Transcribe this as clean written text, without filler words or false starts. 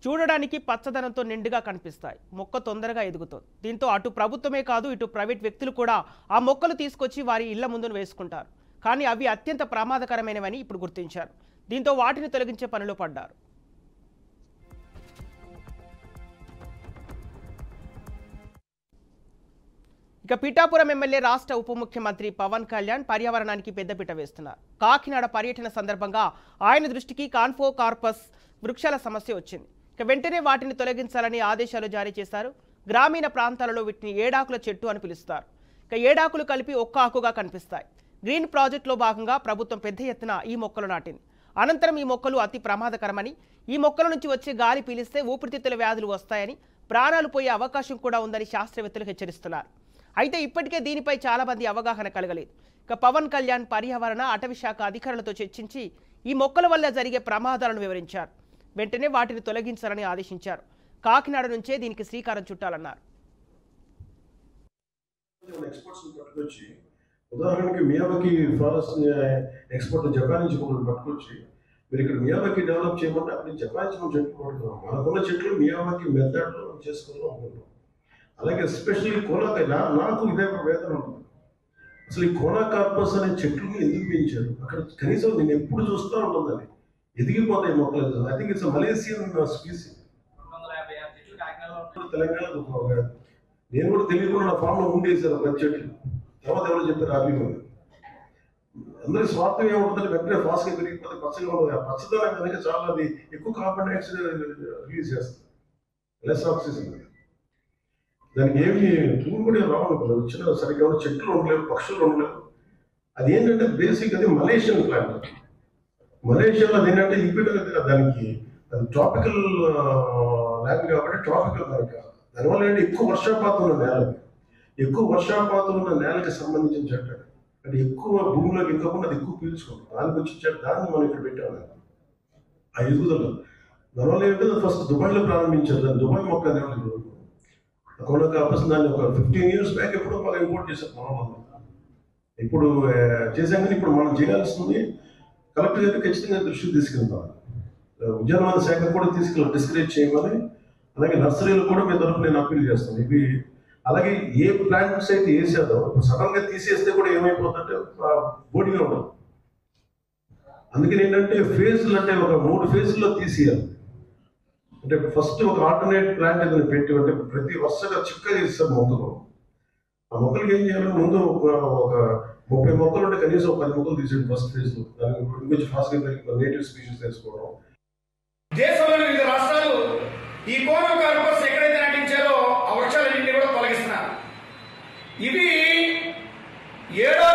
చూడడానికి పచ్చదనంతో నిండుగా కనిపిస్తాయి. మొక్క తొందరగా ఎదుగుతుంది. దీంతో అటు ప్రభుత్వమే కాదు ఇటు ప్రైవేట్ వ్యక్తులు కూడా ఆ మొక్కలు తీసుకొచ్చి వారి ఇళ్ల ముందున వేసుకుంటారు. కానీ అవి అత్యంత ప్రమాదకరమైనవని ఇప్పుడు గుర్తించారు. దీంతో వాటిని తొలగించే పనిలో పడ్డారు. ఇక పిఠాపురం ఎమ్మెల్యే రాష్ట్ర ఉప ముఖ్యమంత్రి పవన్ కళ్యాణ్ పర్యావరణానికి పెద్దపీట వేస్తున్నారు. కాకినాడ పర్యటన సందర్భంగా ఆయన దృష్టికి కాన్ఫో కార్పస్ వృక్షాల సమస్య వచ్చింది. ఇక వెంటనే వాటిని తొలగించాలని ఆదేశాలు జారీ చేశారు. గ్రామీణ ప్రాంతాలలో వీటిని ఏడాకుల చెట్టు అని పిలుస్తారు. ఇక ఏడాకులు కలిపి ఒక్క ఆకుగా కనిపిస్తాయి. గ్రీన్ ప్రాజెక్టులో భాగంగా ప్రభుత్వం పెద్ద ఎత్తున ఈ మొక్కలు నాటింది. అనంతరం ఈ మొక్కలు అతి ప్రమాదకరమని, ఈ మొక్కల నుంచి వచ్చే గాలి పీలిస్తే ఊపిరితిత్తుల వ్యాధులు వస్తాయని, ప్రాణాలు పోయే అవకాశం కూడా ఉందని శాస్త్రవేత్తలు హెచ్చరిస్తున్నారు. అయితే ఇప్పటికే దీనిపై చాలా మంది అవగాహన కలగలేదు. ఇక పవన్ కళ్యాణ్ పర్యావరణ అటవీ శాఖ అధికారులతో చర్చించి ఈ మొక్కల వల్ల జరిగే ప్రమాదాలను వివరించారు. వెంటనే వాటిని తొలగించాలని ఆదేశించారు. కాకినాడ నుంచే దీనికి శ్రీకారం చుట్టాలన్నారు. ఉదాహరణకి మియావాకి ఫారెస్ట్ ఎక్స్పోర్ట్ జపాన్ నుంచి ఒకటి పట్టుకొచ్చి మీరు ఇక్కడ మియావాకి డెవలప్ చేయమంటే అక్కడ జపాన్ నుంచి మనం చెట్లు కొడుతున్నాం. మనకున్న చెట్లు మియావాకి మెథడ్లో చేసుకుందాం అనుకుంటున్నాం. అలాగే ఎస్పెషల్లీ నాకు ఇదే వేదన ఉంటుంది. అసలు ఈ కార్పస్ అనే చెట్లుని ఎందుకు పెంచారు? అక్కడ కనీసం నేను ఎప్పుడు చూస్తూ ఉంటుందని ఎదిగిపోతాయి మొక్కలు. I think it's Malaysian species. Telangana నేను కూడా తెలియకుండా నా ఫామ్లో ఉండేసాను 10 చెట్లు. తర్వాత ఎవరు చెప్పారు అభిమాని అందరి స్వార్థం ఏముంటుందంటే వెంటనే ఫాస్ట్గా పెరిగిపోతే పచ్చగా ఉంటుంది. ఆ పచ్చదనం కనుక చాలా అది ఎక్కువ కార్బన్ డైఆక్సైడ్ రిలీజ్ చేస్తుంది, లెస్ ఆక్సిజన్. దానికి ఏమి క్లీన్ కూడా రావాలి. వచ్చిన సరిగ్గా చెట్లు ఉండలేవు, పక్షులు ఉండలేవు. అది ఏంటంటే బేసిక్ అది మలేషియన్ ప్లాంట్. మలేషియాలో అది ఏంటంటే ఈక్విటర్ దానికి అది ట్రాపికల్ ల్యాండ్ కాబట్టి ట్రాపికల్ కనుక దానివల్ల ఏంటంటే ఎక్కువ వర్షపాతం ఉన్న నేలకి, ఎక్కువ వర్షపాతం ఉన్న నేలకి సంబంధించిన చెట్టు. అంటే ఎక్కువ భూమిలోకి ఇంకకుండా అది ఎక్కువ పీల్చుకోండి. దానికి వచ్చి చెట్టు దాన్ని మనం ఇక్కడ పెట్టాము. ఆ ఎదుగుదల దానివల్ల ఏంటంటే ఫస్ట్ దుబాయ్లో ప్రారంభించారు. దాన్ని దుబాయ్ మొక్క అనేది కార్పస్ దాన్ని ఒక 15 years బ్యాక్ ఎప్పుడో బాగా ఇంపోర్ట్ చేశారు మనం. ఇప్పుడు చేసాం కానీ ఇప్పుడు మనం చేయాల్సింది కలెక్టర్ గారికి ఖచ్చితంగా దృష్టికి తీసుకెళ్తాం. ఉద్యానవన శాఖ కూడా తీసుకెళ్ళి డిస్కరేజ్ చేయమని, అలాగే నర్సరీలు కూడా మీ తరఫున నేను అప్పీల్ చేస్తాను. ఇవి అలాగే ఏ ప్లాంట్స్ అయితే వేసేదో ఇప్పుడు సడన్ గా తీసేస్తే కూడా ఏమైపోతుందంటే బోడిగా ఉండదు. అందుకని ఏంటంటే ఫేజ్లు అంటే ఒక 3 phases తీసేయాలి. అంటే ఫస్ట్ ఒక ఆల్టర్నేట్ ప్లాంట్ ఏదైనా పెట్టి అంటే ప్రతి వరుసగా చిక్కగా చేస్తారు మొక్కలు. ఆ మొక్కలకి ఏం చేయాలి? ముందు ఒక 30 మొక్కలు ఉంటే కనీసం 10 మొక్కలు తీసేయండి ఫస్ట్ ఫేజ్లో. దానికి కొంచెం ఫాస్ట్గా నేటివ్ స్పీషీస్ తెలుసుకోవడం. దేశంలోని వివిధ రాష్ట్రాలు ఈ కోనో కార్పస్ ఎక్కడైతే నటించారో ఆ వృక్షాలన్నింటినీ కూడా తొలగిస్తున్నారు. ఇవి 7వ